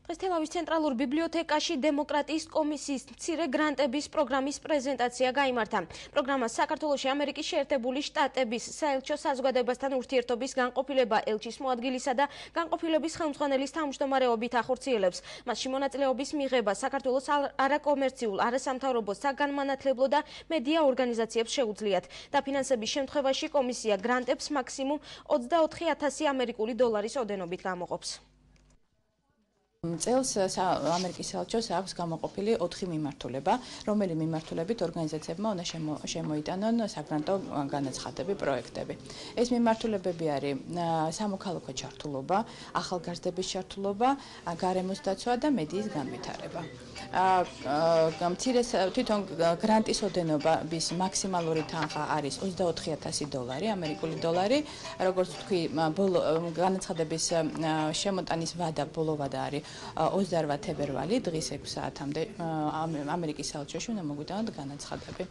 დღესდღეობის ცენტრალურ ბიბლიოთეკაში დემოკრატიის კომისიის მცირე გრანტების პროგრამის პრეზენტაცია გაიმართა. პროგრამა საქართველოში ამერიკის შეერთებული შტატების საელჩო საზოგადოებასთან ურთიერთობის განყოფილება ელჩის მოადგილისა და განყოფილების ხელმძღვანელის თავმჯდომარეობით ახორციელებს. მასში მონაწილეობის მიღება საქართველოს არაკომერციულ, არასამთავრობო, საგანმანათლებლო და მედია ორგანიზაციებს შეუძლიათ. დაფინანსების შემთხვევაში კომისია გრანტებს მაქსიმუმ 24,000 ამერიკული დოლარის ოდენობით გამოყოფს. წელს ამერიკის საელჩოს აქვს გამოყოფილი 4 მიმართულება, რომელი მიმართულებით ორგანიზაციებმა უნდა შემოიტანონ საგრანტო განაცხადები, პროექტები. ეს მიმართულებები არის სამოქალაქო ჩართულობა, ახალგაზრდების ჩართულობა, გარემოს დაცვა და მედიის განვითარება. თვითონ გრანტის ოდენობის მაქსიმალური თანხა არის 24,000 დოლარი, ამერიკული დოლარი. როგორც თქვი, განაცხადების შემოტანის ვადა ბოლო ვადა არის 28 თებერვალი დღის 6 საათამდე ამერიკის საელჩოში უნდა მოგვიტანოთ განაცხადები.